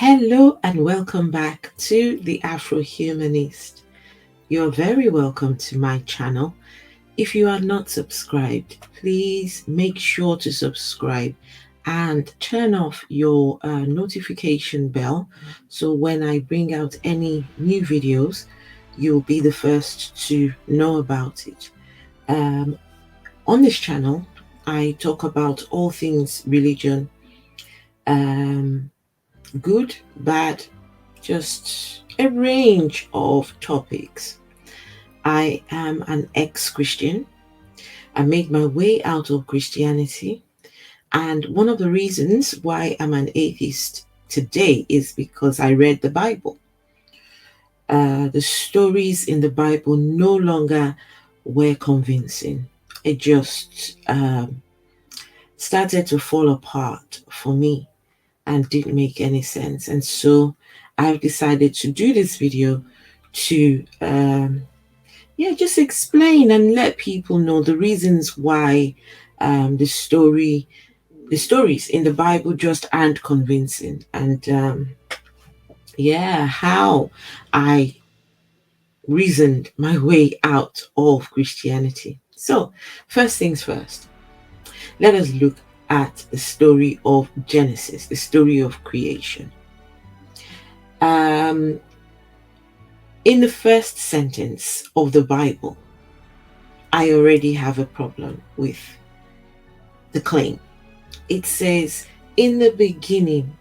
Hello and welcome back to the Afro-Humanist. You're very welcome to my channel. If you are not subscribed, please make sure to subscribe and turn off your notification bell so when I bring out any new videos, you'll be the first to know about it. On this channel, I talk about all things religion, good, bad, just a range of topics. I am an ex-Christian. I made my way out of Christianity. And one of the reasons why I'm an atheist today is because I read the Bible. The stories in the Bible no longer were convincing. It just started to fall apart for me and didn't make any sense. And so I've decided to do this video to just explain and let people know the reasons why the stories in the Bible just aren't convincing, and how I reasoned my way out of Christianity. So first things first, let us look at the story of Genesis, the story of creation. In the first sentence of the Bible, I already have a problem with the claim. It says, in the beginning,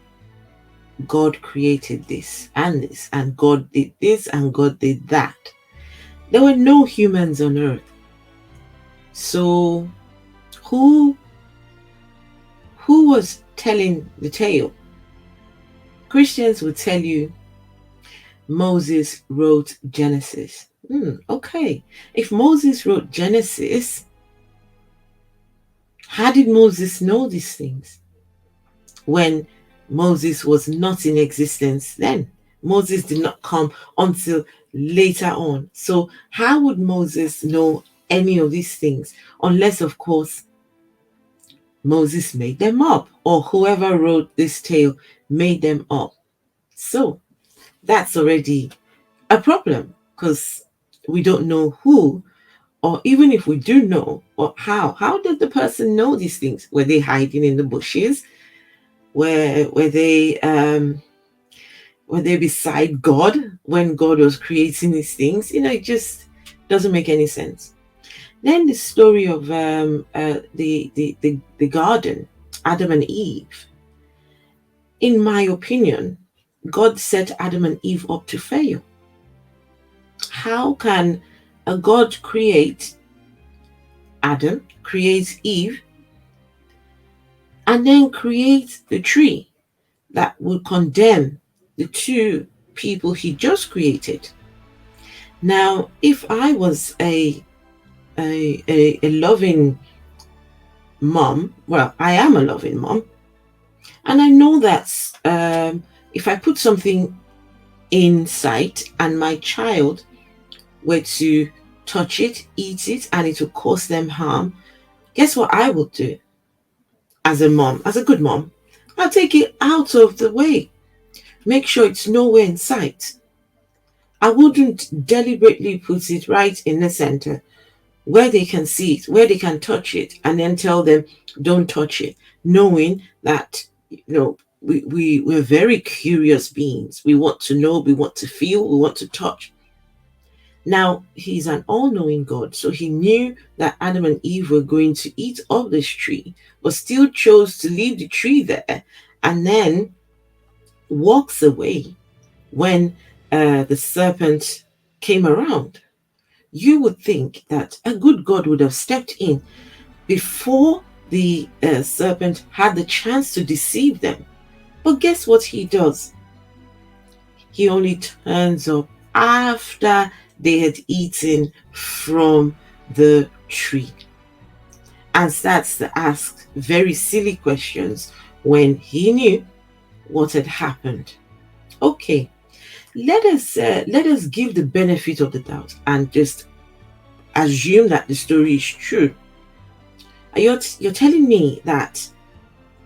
God created this, and God did this, and God did that. There were no humans on earth. So who was telling the tale? Christians would tell you Moses wrote Genesis. Okay, if Moses wrote Genesis, how did Moses know these things when Moses was not in existence then? Moses did not come until later on. So how would Moses know any of these things? Unless, of course, Moses made them up, or whoever wrote this tale made them up. So that's already a problem, because we don't know who, or even if we do know, or how did the person know these things? Were they hiding in the bushes? Were they beside God when God was creating these things? It just doesn't make any sense. Then the story of the garden, Adam and Eve. In my opinion, God set Adam and Eve up to fail. How can a God create Adam, create Eve, and then create the tree that would condemn the two people he just created? Now, if I was a loving mom, well, I am a loving mom, and I know that if I put something in sight and my child were to touch it, eat it, and it will cause them harm, guess what I will do as a mom, as a good mom? I'll take it out of the way, make sure it's nowhere in sight. I wouldn't deliberately put it right in the center where they can see it, where they can touch it, and then tell them don't touch it, knowing that we're very curious beings. We want to know, we want to feel, we want to touch. Now, he's an all-knowing God, so he knew that Adam and Eve were going to eat of this tree, but still chose to leave the tree there, and then walks away when the serpent came around. You would think that a good God would have stepped in before the serpent had the chance to deceive them. But guess what he does? He only turns up after they had eaten from the tree and starts to ask very silly questions when he knew what had happened. Okay, let us give the benefit of the doubt and just assume that the story is true. You're telling me that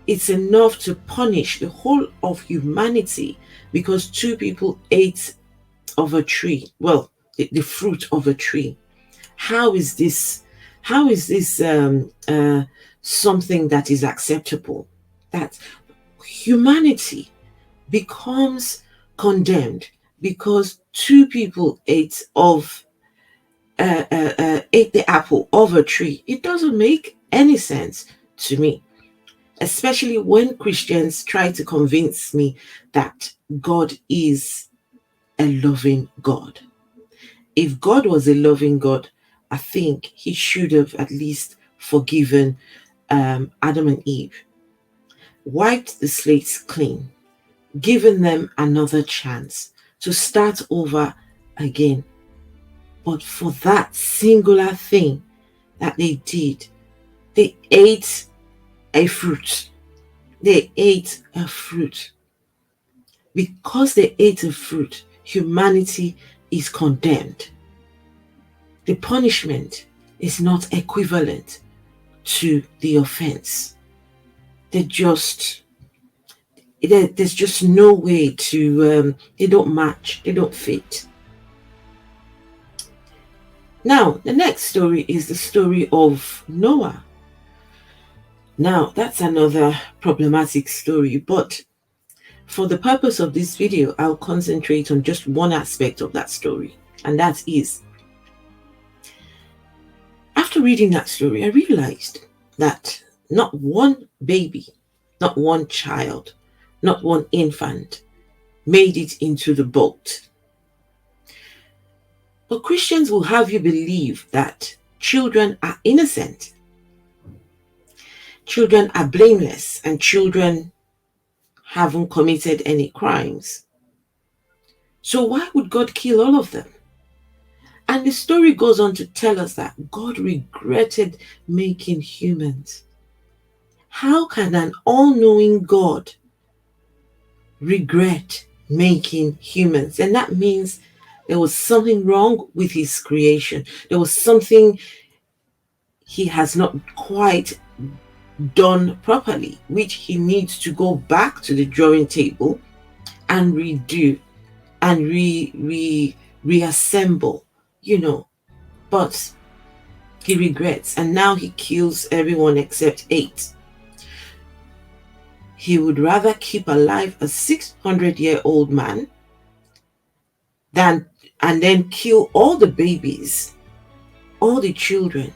it's enough to punish the whole of humanity because two people ate of a tree. Well, the fruit of a tree. How is this? How is this something that is acceptable? That humanity becomes condemned because two people ate the apple of a tree. It doesn't make any sense to me, especially when Christians try to convince me that God is a loving God. If God was a loving God, I think he should have at least forgiven Adam and Eve, wiped the slates clean, given them another chance to start over again. But for that singular thing that they did, they ate a fruit. They ate a fruit. Because they ate a fruit, humanity is condemned. The punishment is not equivalent to the offense. There's just no way to, they don't match, they don't fit. Now, the next story is the story of Noah. Now, that's another problematic story, but for the purpose of this video, I'll concentrate on just one aspect of that story, and that is, after reading that story, I realized that not one baby, not one child, not one infant made it into the boat. But Christians will have you believe that children are innocent, children are blameless, and children haven't committed any crimes. So why would God kill all of them? And the story goes on to tell us that God regretted making humans. How can an all-knowing God regret making humans? And that means there was something wrong with his creation. There was something he has not quite done properly, which he needs to go back to the drawing table and redo and reassemble, but he regrets, and now he kills everyone except 8. He would rather keep alive a 600-year-old man and then kill all the babies, all the children.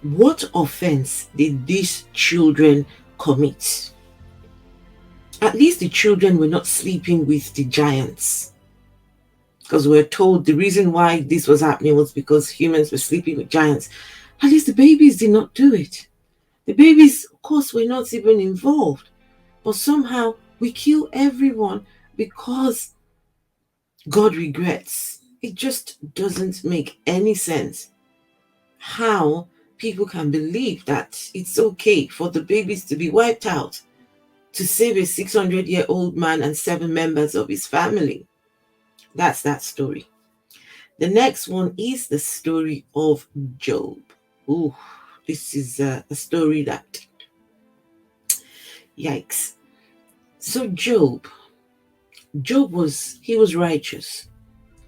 What offense did these children commit? At least the children were not sleeping with the giants, because we're told the reason why this was happening was because humans were sleeping with giants. At least the babies did not do it. The babies, of course, were not even involved, but somehow we kill everyone because God regrets. It just doesn't make any sense how people can believe that it's okay for the babies to be wiped out to save a 600-year-old man and 7 members of his family. That's that story. The next one is the story of Job. Ooh, this is a story that, yikes. So Job was righteous.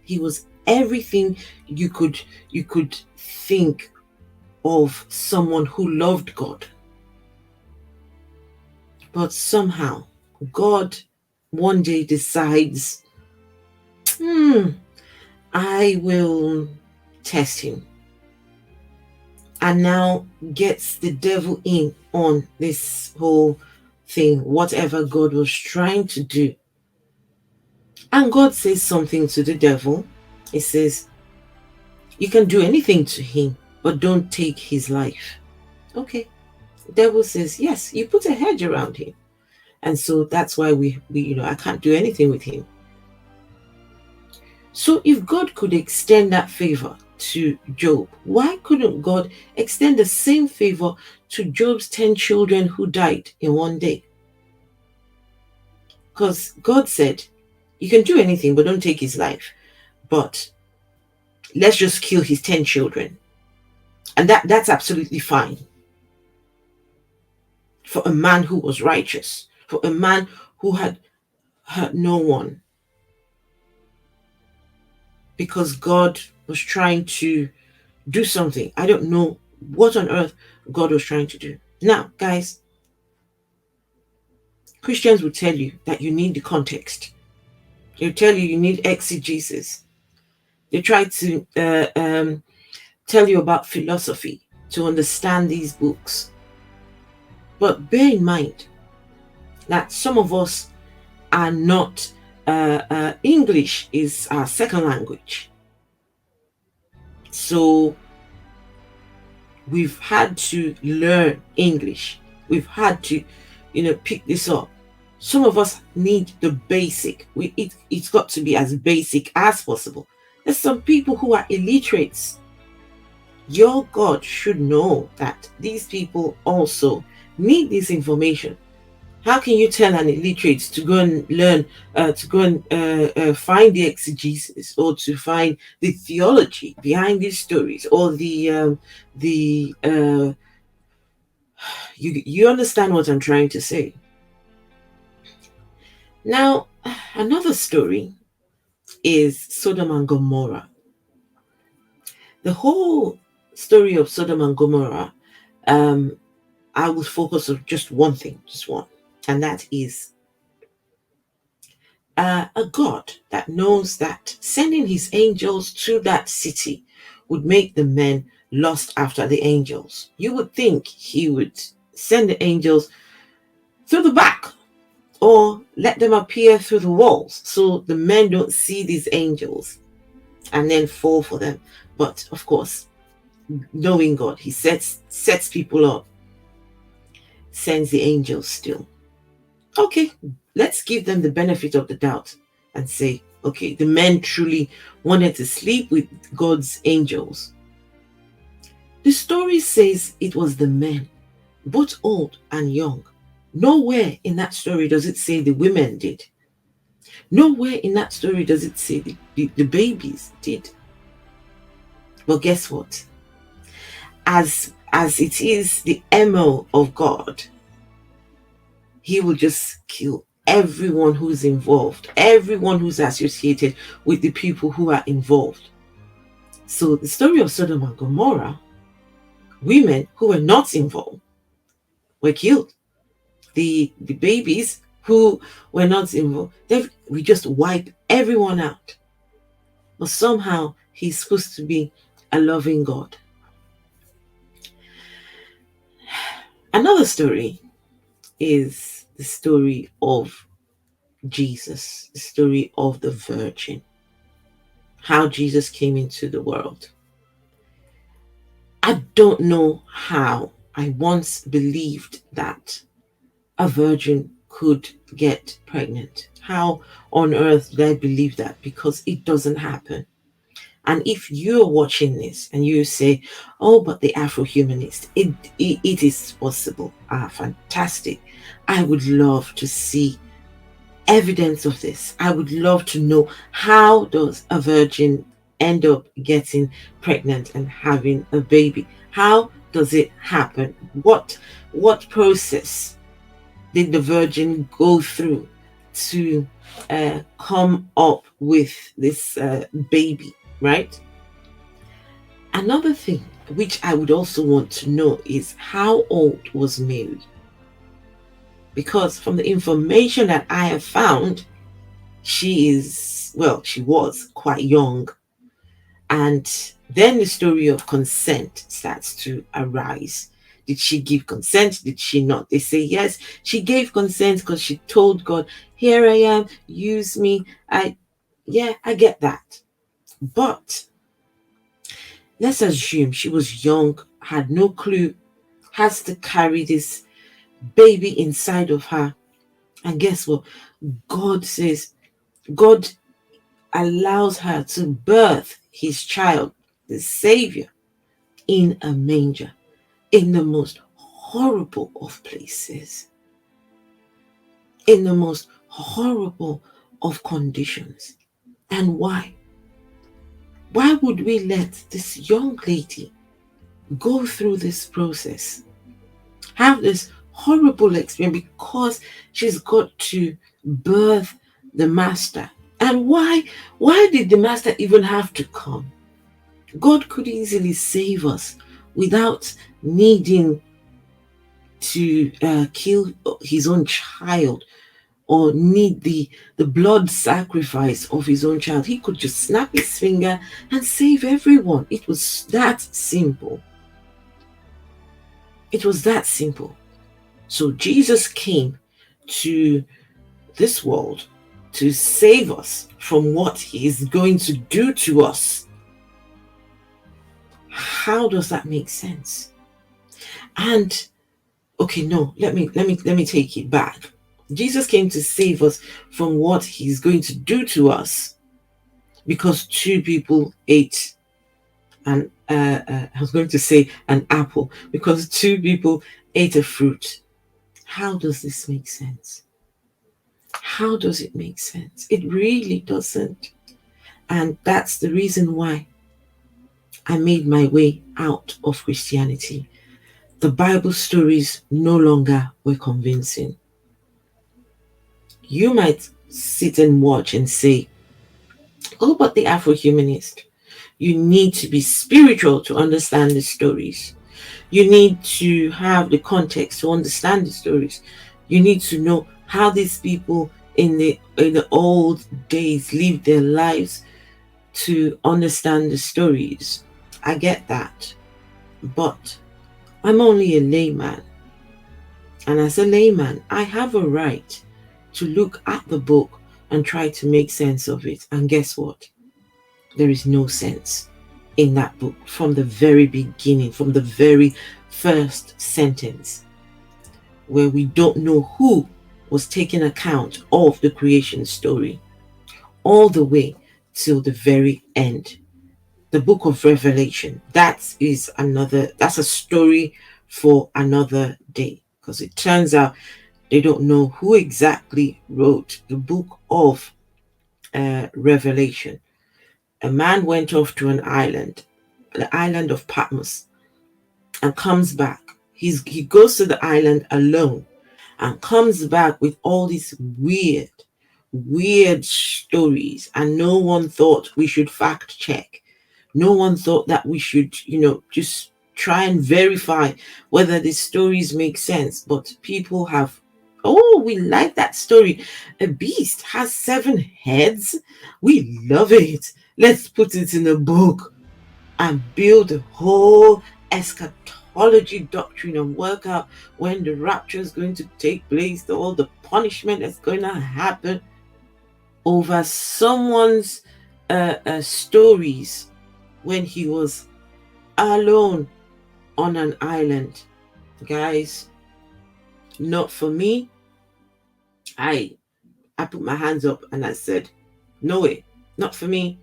He was everything you could think of someone who loved God. But somehow God one day decides, I will test him, and now gets the devil in on this whole thing, whatever God was trying to do. And God says something to the devil. He says, you can do anything to him, but don't take his life. Okay. The devil says, yes, you put a hedge around him. And so that's why we I can't do anything with him. So if God could extend that favor to Job, why couldn't God extend the same favor to Job's 10 children who died in one day? Because God said, you can do anything, but don't take his life. But let's just kill his 10 children. And that's absolutely fine. For a man who was righteous, for a man who had hurt no one, because God was trying to do something. I don't know what on earth God was trying to do. Now, guys, Christians will tell you that you need the context. They'll tell you need exegesis. They try to tell you about philosophy to understand these books. But bear in mind that some of us are not, English is our second language. So we've had to learn English. We've had to, pick this up. Some of us need the basic. It's got to be as basic as possible. There's some people who are illiterates. Your God should know that these people also need this information. How can you tell an illiterate to go and learn, to go and find the exegesis, or to find the theology behind these stories, or you understand what I'm trying to say? Now, another story is Sodom and Gomorrah. The whole story of Sodom and Gomorrah, I will focus on just one thing, just one, and that is a God that knows that sending his angels to that city would make the men lust after the angels. You would think he would send the angels through the back, or let them appear through the walls so the men don't see these angels and then fall for them. But of course, knowing God, he sets people up, sends the angels still. Okay, let's give them the benefit of the doubt and say, okay, the men truly wanted to sleep with God's angels. The story says it was the men, both old and young. Nowhere in that story does it say the women did. Nowhere in that story does it say the babies did. But guess what? As it is the MO of God, he will just kill everyone who's involved, everyone who's associated with the people who are involved. So the story of Sodom and Gomorrah, women who were not involved were killed. The babies who were not involved, we just wipe everyone out. But somehow he's supposed to be a loving God. Another story is the story of Jesus, the story of the Virgin, how Jesus came into the world. I don't know how I once believed that a virgin could get pregnant. How on earth did I believe that? Because it doesn't happen. And if you're watching this and you say, oh, but the Afro-humanist, it is possible. Fantastic. I would love to see evidence of this. I would love to know, how does a virgin end up getting pregnant and having a baby? How does it happen? What process did the virgin go through to come up with this baby, right? Another thing which I would also want to know is, how old was Mary? Because from the information that I have found, she was quite young. And then the story of consent starts to arise. Did she give consent? Did she not? They say, yes, she gave consent because she told God, here I am, use me. I get that. But let's assume she was young, had no clue, has to carry this baby inside of her. And guess what? God allows her to birth his child, the Savior, in a manger, in the most horrible of places, in the most horrible of conditions. And why? Why would we let this young lady go through this process, have this horrible experience, because she's got to birth the master. And why did the master even have to come? God could easily save us without needing to kill his own child, or need the blood sacrifice of his own child. He could just snap his finger and save everyone. It was that simple. It was that simple. So Jesus came to this world to save us from what he is going to do to us. How does that make sense? And okay, no, let me take it back. Jesus came to save us from what he's going to do to us because two people ate I was going to say an apple, because two people ate a fruit. How does this make sense? How does it make sense? It really doesn't. And that's the reason why I made my way out of Christianity. The Bible stories no longer were convincing. You might sit and watch and say, oh, but the Afro-humanist. You need to be spiritual to understand the stories. You need to have the context to understand the stories. You need to know how these people in the old days lived their lives to understand the stories. I get that. But I'm only a layman. And as a layman, I have a right to look at the book and try to make sense of it. And guess what? There is no sense in that book from the very beginning, from the very first sentence, where we don't know who was taking account of the creation story, all the way till the very end. The book of Revelation, that's a story for another day, because it turns out they don't know who exactly wrote the book of Revelation. A man went off to an island, the island of Patmos, and comes back. He goes to the island alone and comes back with all these weird stories, and no one thought we should fact check. No one thought that we should, just try and verify whether the stories make sense. But people have, oh, we like that story. A beast has 7 heads. We love it. Let's put it in a book and build a whole eschatology doctrine and work out when the rapture is going to take place, all the punishment that's going to happen over someone's stories when he was alone on an island. Guys, not for me. I put my hands up and I said, no way, not for me.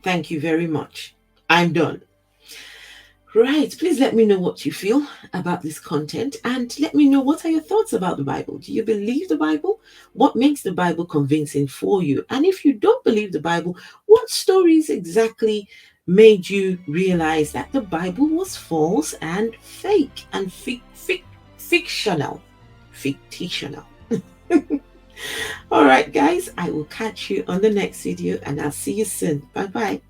Thank you very much. I'm done. Right, please let me know what you feel about this content, and let me know, what are your thoughts about the Bible? Do you believe the Bible? What makes the Bible convincing for you? And if you don't believe the Bible, what stories exactly made you realize that the Bible was false and fake and fictional? All right, guys, I will catch you on the next video, and I'll see you soon. Bye bye.